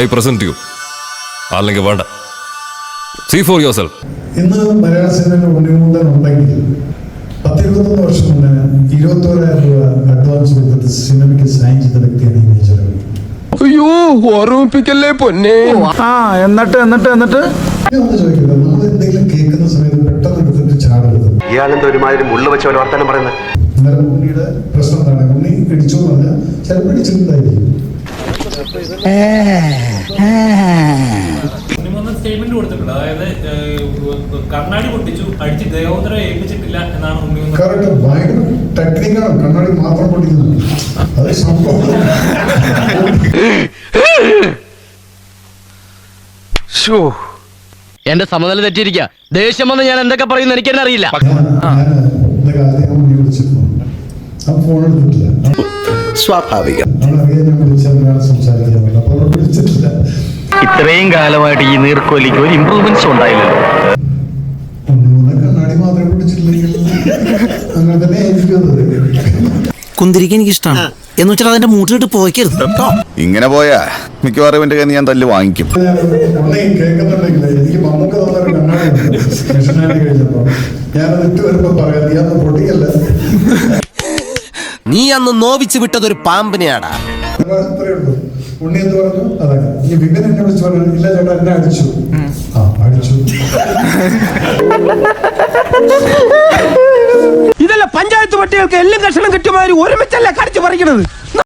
I present you. അല്ലെങ്കിൽ വേണ്ട. See for yourself. ഇന്ന് മലയാള സിനിമയിൽ ഉണ്ണിമുന്തൻ ഉണ്ടെങ്കിൽ 10-21 വർഷം മുന്നേ 21,000 രൂപ അഡ്വാൻസ് കൊടുത്തിട്ട് സിനിമയ്ക്ക് സൈൻ ചെയ്ത വ്യക്തിയാണ് ഈ മേജർ. അയ്യോ ഓർമ്മിപ്പിക്കല്ലേ പൊന്നെ. എന്നിട്ട് ഞാൻ ഒന്ന് ചോദിക്കുന്നത്, നമ്മൾ എന്തെങ്കിലും കേൾക്കുന്ന സമയത്ത് പെട്ടെന്ന് എടുത്തിട്ട് ചാടരുത്. ഇയാളെന്താ ഒരുമാതിരി മുള്ള വെച്ച പോലെ വർത്താനം പറയുന്നത്? എന്നാലും ഉണ്ണിയുടെ പ്രശ്നം എന്താണ്? ഉണ്ണി ഇടിച്ചു എന്ന് പറഞ്ഞാൽ ചിലപ്പോൾ ഇടിച്ചിട്ടുണ്ടായിരിക്കും. സ്റ്റേറ്റ്മെന്റ് കൊടുത്തിട്ടുണ്ട്. അതായത് കണ്ണാടി പൊട്ടിച്ചു, അടിച്ച് ദേവോദര ഏൽപ്പിച്ചിട്ടില്ല എന്നാണ് ഉണ്ണിമൂന്നൻ. കറക്റ്റ്. ഭയങ്കര ടെക്നിക്കാണ്. കണ്ണാടി മാത്രം പൊട്ടിക്കുന്നത് അത് സംഭവം. എന്റെ സമനില തെറ്റിയിരിക്കുക. ദേഷ്യം വന്ന് ഞാൻ എന്തൊക്കെ പറയുന്നു എനിക്ക് തന്നെ അറിയില്ല. ഇന്ന കാലത്ത് ഞാൻ ഉണ്ണി വിളിച്ചിരുന്നു. ആ ഫോൺ എടുത്തിട്ടില്ല. സ്വാഭാവികം. അവളറിയാൻ ഞാൻ വിളിച്ചതിനാണ് സംസാരിക്കാൻ പറ്റില്ല. അപ്പോൾ അവൾ വിളിച്ചിട്ടില്ല. ഇത്രയും കാലമായിട്ട് ഈ നീർക്കോലിക്ക് ഒരു ഇമ്പ്രൂവ്മെന്റ്സ് ഉണ്ടായില്ലല്ലോ. ഉണ്ണിമൂന്നൻ കണ്ണാടി മാത്രമേ പൊട്ടിച്ചിട്ടില്ലെങ്കിൽ അങ്ങനെ തന്നെ ആയിരിക്കും. കുന്തിരിക്ക എനിക്ക് ഇഷ്ടമാണ് എന്ന് വെച്ചാൽ അതിന്റെ മൂട്ടിലിട്ട് പോയിക്കരുത് കേട്ടോ. ഇങ്ങനെ പോയാ മിക്കവാറും എന്റെ കയ്യിൽ ഞാൻ തല്ല് വാങ്ങിക്കും. ഉണ്ണി കേൾക്കുന്നുണ്ടെങ്കിൽ എനിക്ക് മമ്മൂക്ക തോന്നൊരു കണ്ണാടി മിഷനായിട്ട് കഴിഞ്ഞപ്പോ ഞാനത് ഇട്ട് വരുമ്പോ പറയാം, നീ അന്ന് പൊട്ടിക്കല്ല. നീ അന്ന് നോവിച്ച് വിട്ടതൊരു പാമ്പിനെയാടാ. അത്രേ ഉള്ളൂ. ഉണ്ണി എന്ത് പറഞ്ഞു? അതാണ് ഈ വിപിൻ എന്നെ വിളിച്ചു പറഞ്ഞു, ഇല്ല ചേട്ടാ എന്നെ അടിച്ചു. അടിച്ചു. ഇതല്ല പഞ്ചായത്ത് പട്ടികൾക്ക് എല്ലാം കഷണം കിട്ടിയമാതിരി ഒരുമിച്ചല്ലേ കടിച്ചു പറിക്കണത്.